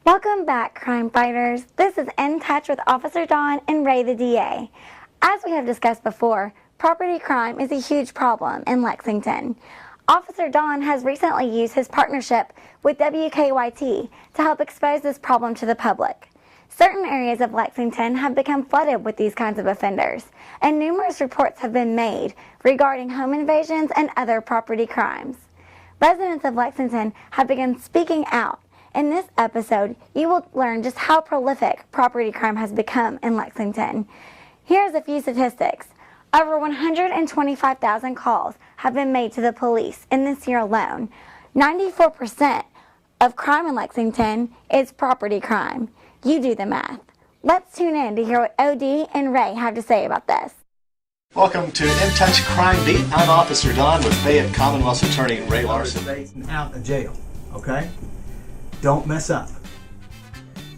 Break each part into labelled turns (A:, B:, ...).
A: Welcome back, crime fighters. This is In Touch with Officer Dawn and Ray the DA. As we have discussed before, property crime is a huge problem in Lexington. Officer Dawn has recently used his partnership with WKYT to help expose this problem to the public. Certain areas of Lexington have become flooded with these kinds of offenders, and numerous reports have been made regarding home invasions and other property crimes. Residents of Lexington have begun speaking out. In this episode, you will learn just how prolific property crime has become in Lexington. Here's a few statistics. Over 125,000 calls have been made to the police in this year alone. 94% of crime in Lexington is property crime. You do the math. Let's tune in to hear what OD and Ray have to say about this.
B: Welcome to In Touch Crime Beat. I'm Officer Don with Fayette Commonwealth's Attorney Ray Larson.
C: Out of jail, okay? Don't mess up.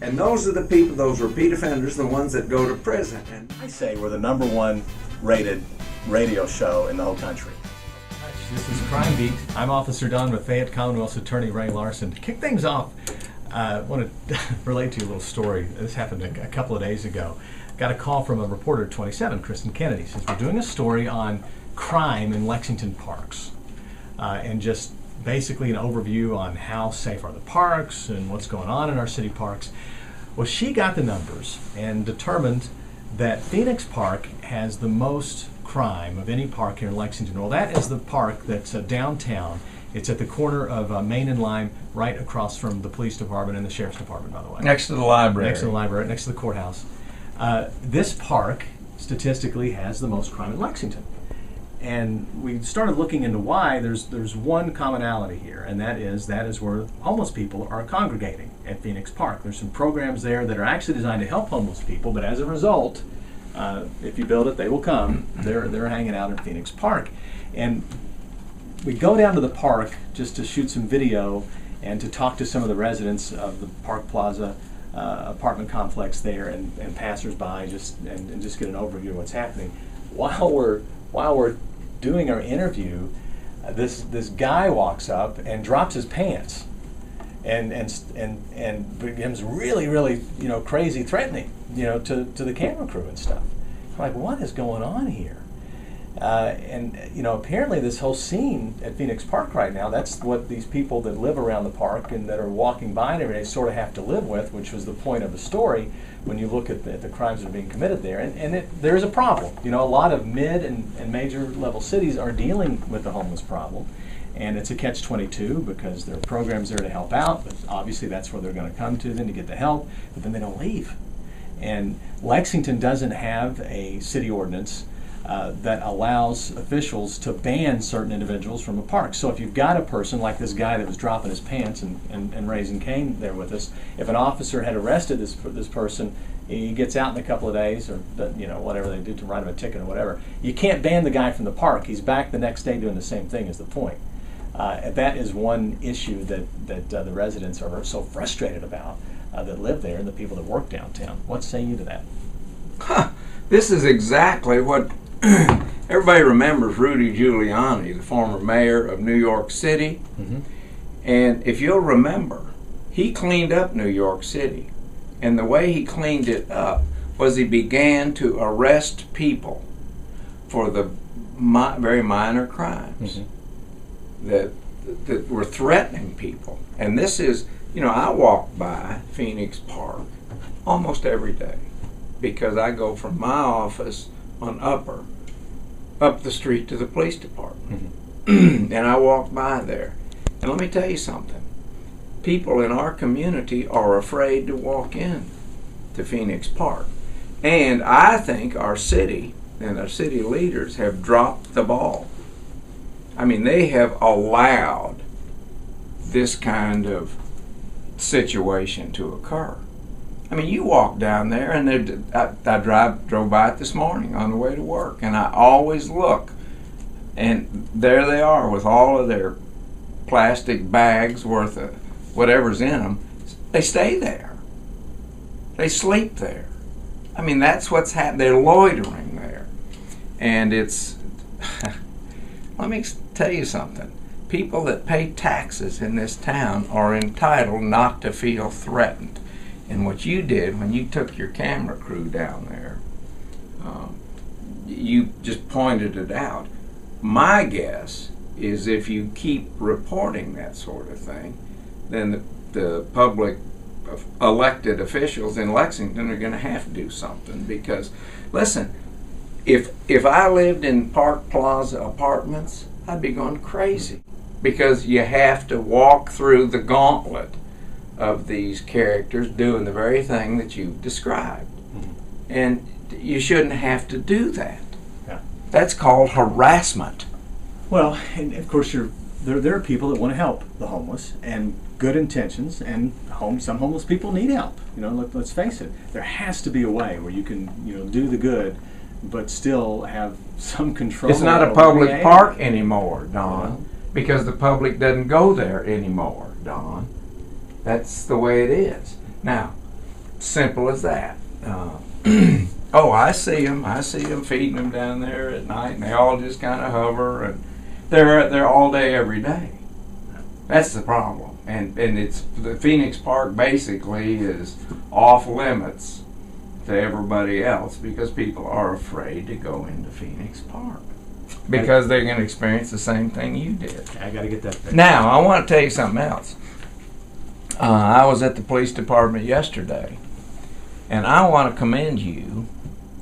D: And those are the people, those repeat offenders, the ones that go to prison. And
B: I say we're the #1 rated radio show in the whole country.
E: This is Crime Beat. I'm Officer Don with Fayette Commonwealth's Attorney Ray Larson. To kick things off, I want to relate to you a little story. This happened a couple of days ago. Got a call from a reporter at 27, Kristen Kennedy. Says we're doing a story on crime in Lexington parks, and just basically an overview on how safe are the parks and what's going on in our city parks. Well, she got the numbers and determined that Phoenix Park has the most crime of any park here in Lexington. Well, that is the park that's downtown. It's at the corner of Main and Lime, right across from the police department and the sheriff's department, by the way.
C: Next to the library.
E: Next to the library, next to the courthouse. This park statistically has the most crime in Lexington. And we started looking into why. There's one commonality here, and that is where homeless people are congregating at Phoenix Park. There's some programs there that are actually designed to help homeless people, but as a result, if you build it, they will come. They're hanging out in Phoenix Park. And we go down to the park just to shoot some video and to talk to some of the residents of the Park Plaza apartment complex there and passersby, and just get an overview of what's happening. While we're doing our interview, this guy walks up and drops his pants and becomes really crazy, threatening to the camera crew and stuff. I'm like, what is going on here? And apparently this whole scene at Phoenix Park right now, that's what these people that live around the park and that are walking by it every day sort of have to live with, which was the point of the story when you look at the crimes that are being committed there. And there is a problem. A lot of mid and major level cities are dealing with the homeless problem. And it's a catch-22 because there are programs there to help out, but obviously that's where they're going to come to then to get the help, but then they don't leave. And Lexington doesn't have a city ordinance that allows officials to ban certain individuals from a park. So if you've got a person like this guy that was dropping his pants and raising Cain there with us, if an officer had arrested this person, he gets out in a couple of days, or whatever they do to write him a ticket or whatever. You can't ban the guy from the park. He's back the next day doing the same thing, is the point. That is one issue that the residents are so frustrated about that live there and the people that work downtown. What say you to that?
D: this is exactly what everybody remembers. Rudy Giuliani, the former mayor of New York City.
E: Mm-hmm.
D: And if you'll remember, he cleaned up New York City. And the way he cleaned it up was he began to arrest people for the very minor crimes that were threatening people. And this is, I walk by Phoenix Park almost every day because I go from my office on up the street to the police department. And I walk by there. And let me tell you something. People in our community are afraid to walk in to Phoenix Park. And I think our city and our city leaders have dropped the ball. I mean, they have allowed this kind of situation to occur. I mean, you walk down there, and I drove by it this morning on the way to work, and I always look, and there they are with all of their plastic bags worth of whatever's in them. They stay there. They sleep there. I mean, that's what's happening. They're loitering there. And it's, let me tell you something. People that pay taxes in this town are entitled not to feel threatened. And what you did when you took your camera crew down there, you just pointed it out. My guess is if you keep reporting that sort of thing, then the public elected officials in Lexington are going to have to do something. Because, listen, if I lived in Park Plaza Apartments, I'd be going crazy. Because you have to walk through the gauntlet of these characters doing the very thing that you've described. And you shouldn't have to do that.
C: Yeah.
D: That's called harassment.
C: Well, and of course, there are people that want to help the homeless and good intentions, and some homeless people need help. You know, let's face it. There has to be a way where you can, do the good, but still have some control.
D: It's not a
C: over
D: public
C: behavior.
D: park anymore, Don,
C: Well.
D: because the public doesn't go there anymore, Don. That's the way it is. Now, simple as that. Oh, I see them. I see them feeding them down there at night, and they all just kind of hover, and they're there all day, every day. That's the problem. And it's the Phoenix Park basically is off limits to everybody else because people are afraid to go into Phoenix Park because they're going to experience the same thing you did.
C: I got to get that fixed.
D: Now, I want to tell you something else. I was at the police department yesterday, and I want to commend you.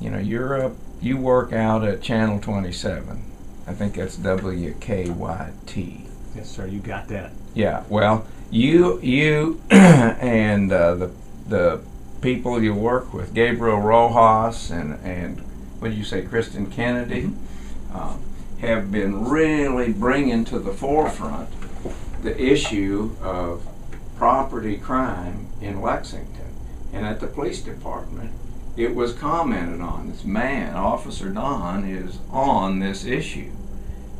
D: You know, you work out at Channel 27. I think that's WKYT.
C: Yes, sir. You got that.
D: Yeah. Well, you and the people you work with, Gabriel Rojas and what did you say, Kristen Kennedy, have been really bringing to the forefront the issue of property crime in Lexington. And at the police department, it was commented on. This man, Officer Don, is on this issue.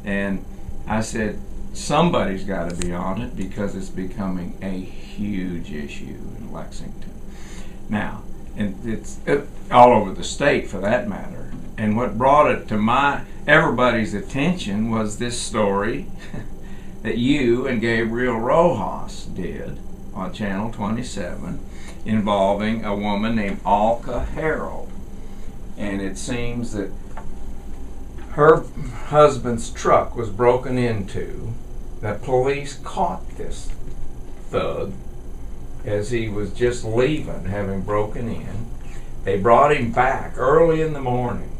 D: And I said, somebody's got to be on it because it's becoming a huge issue in Lexington. Now, and it's all over the state for that matter. And what brought it to everybody's attention was this story that you and Gabriel Rojas did on Channel 27 involving a woman named Alka Harold. And it seems that her husband's truck was broken into. The police caught this thug as he was just leaving, having broken in. They brought him back early in the morning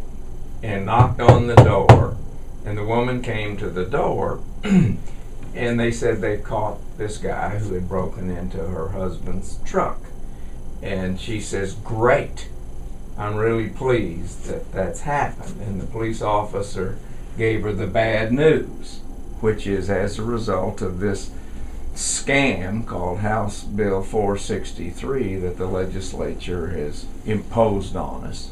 D: and knocked on the door. And the woman came to the door and they said they caught this guy who had broken into her husband's truck. And she says, great, I'm really pleased that that's happened. And the police officer gave her the bad news, which is as a result of this scam called House Bill 463 that the legislature has imposed on us.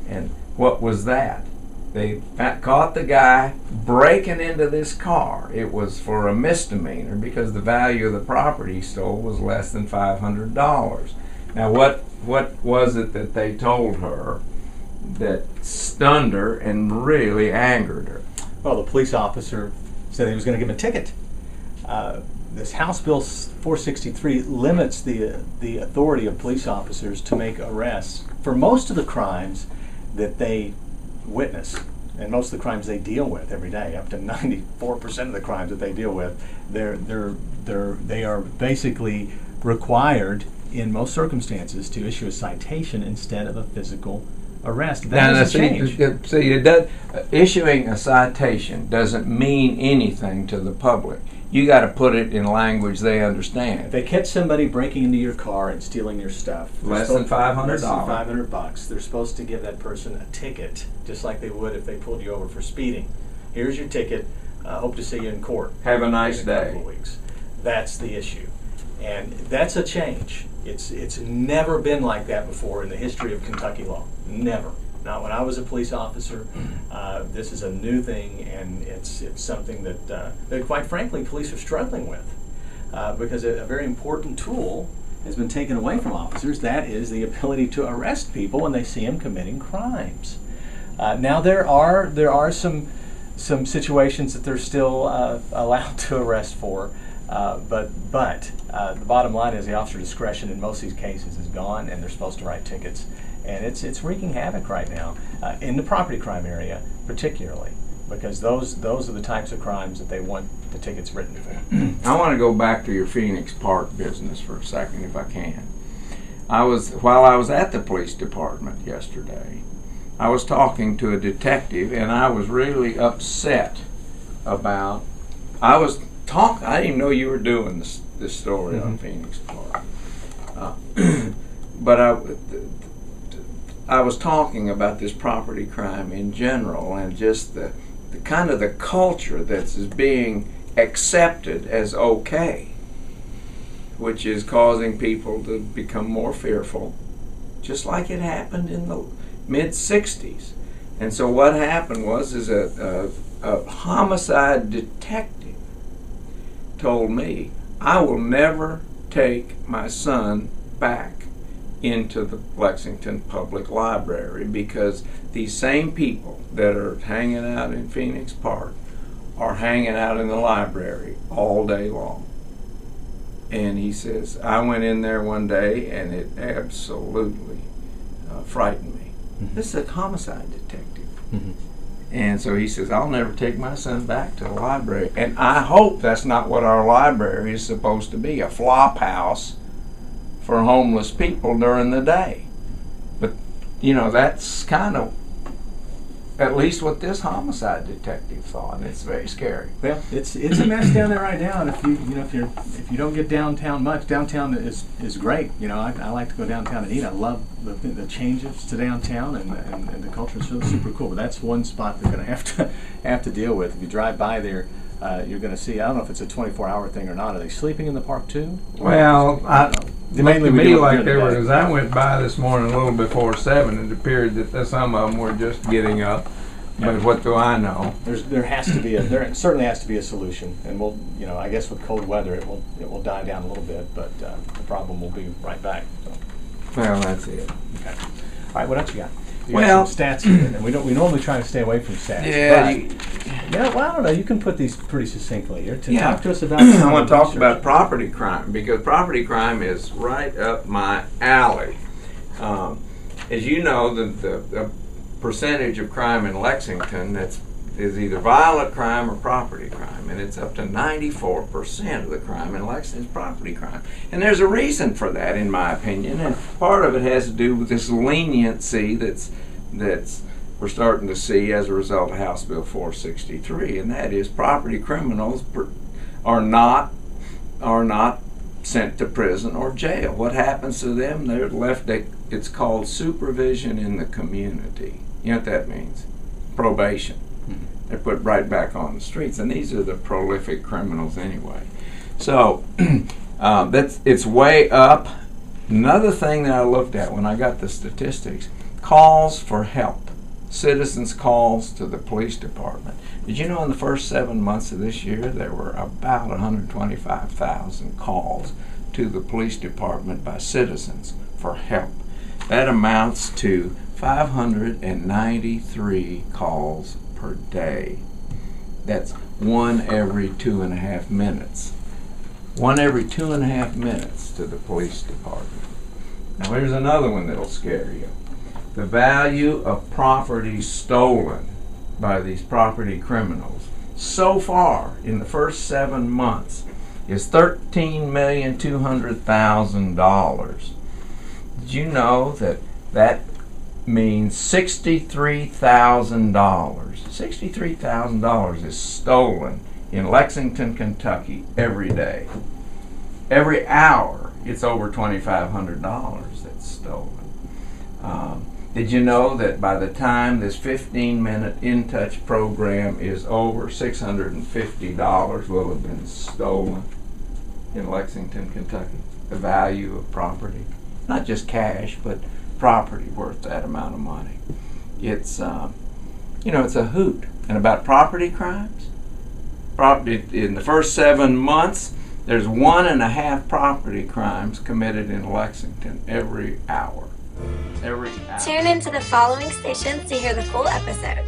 D: And what was that? They caught the guy breaking into this car. It was for a misdemeanor because the value of the property he stole was less than $500. Now, what was it that they told her that stunned her and really angered her?
C: Well, the police officer said he was going to give him a ticket. This House Bill 463 limits the authority of police officers to make arrests for most of the crimes that they witness and most of the crimes they deal with every day. Up to 94% of the crimes that they deal with, they are basically required in most circumstances to issue a citation instead of a physical arrest. That is a change.
D: See, issuing a citation doesn't mean anything to the public. You got to put it in language they understand.
C: If they catch somebody breaking into your car and stealing your stuff,
D: Less than $500.
C: Less than $500. They're supposed to give that person a ticket, just like they would if they pulled you over for speeding. Here's your ticket. Hope to see you in court.
D: Have a nice
C: in a couple
D: day.
C: of weeks. That's the issue, and that's a change. It's never been like that before in the history of Kentucky law. Never. Not when I was a police officer. This is a new thing, and it's something that quite frankly, police are struggling with because a very important tool has been taken away from officers. That is the ability to arrest people when they see them committing crimes. Now there are some situations that they're still allowed to arrest for.
E: But the bottom line is the officer discretion in most of these cases is gone, and they're supposed to write tickets. And it's wreaking havoc right now in the property crime area, particularly, because those are the types of crimes that they want the tickets written for.
D: I want to go back to your Phoenix Park business for a second, if I can. While I was at the police department yesterday, I was talking to a detective, and I was really upset about. I didn't even know you were doing this story on Phoenix Park, but I was talking about this property crime in general, and just the kind of the culture that's being accepted as okay, which is causing people to become more fearful, just like it happened in the mid-'60s. And so what happened was a homicide detective told me, I will never take my son back into the Lexington Public Library because these same people that are hanging out in Phoenix Park are hanging out in the library all day long. And he says, I went in there one day and it absolutely frightened me. This is a homicide detective. And so he says, I'll never take my son back to the library. And I hope that's not what our library is supposed to be, a flop house for homeless people during the day. But, that's kind of at least what this homicide detective thought, and it's very scary.
E: Well, it's a mess down there right now, and if you don't get downtown much, downtown is great. I like to go downtown and eat. I love the changes to downtown, and the culture is really super cool. But that's one spot they're going to have to deal with. If you drive by there, you're going to see. I don't know if it's a 24-hour thing or not. Are they sleeping in the park too?
D: Well,
E: mainly
D: to
E: we
D: me
E: do it
D: like
E: during
D: they
E: the
D: were,
E: day.
D: as I went by this morning a little before 7, and it appeared that some of them were just getting up. But what do I know?
E: There certainly has to be a solution, and we'll, I guess with cold weather it will die down a little bit, but the problem will be right back. So.
D: Well, that's it.
E: Okay. All right, what else you got? You
D: Well,
E: got some stats here, and we normally try to stay away from stats.
D: Yeah.
E: Well, I don't know. You can put these pretty succinctly here.
D: Yeah.
E: Talk to us about.
D: I want to talk about property crime because property crime is right up my alley. As you know, the percentage of crime in Lexington is either violent crime or property crime, and it's up to 94% of the crime in Lexington is property crime. And there's a reason for that, in my opinion, and part of it has to do with this leniency that's we're starting to see as a result of House Bill 463, and that is property criminals are not sent to prison or jail. What happens to them? They're left. It's called supervision in the community. You know what that means? Probation. They're put right back on the streets, and these are the prolific criminals anyway. So it's way up. Another thing that I looked at when I got the statistics: calls for help. Citizens' calls to the police department. Did you know in the first 7 months of this year there were about 125,000 calls to the police department by citizens for help? That amounts to 593 calls per day. That's one every 2.5 minutes. One every 2.5 minutes to the police department. Now here's another one that'll scare you. The value of property stolen by these property criminals so far in the first 7 months is $13,200,000. Did you know that means $63,000? $63,000 is stolen in Lexington, Kentucky every day. Every hour, it's over $2,500 that's stolen. Did you know that by the time this 15-minute In Touch program is over, $650 will have been stolen in Lexington, Kentucky? The value of property. Not just cash, but property worth that amount of money. It's, it's a hoot. And about property crimes, in the first 7 months, there's 1.5 property crimes committed in Lexington every hour.
A: Tune in to the following stations to hear the full episode.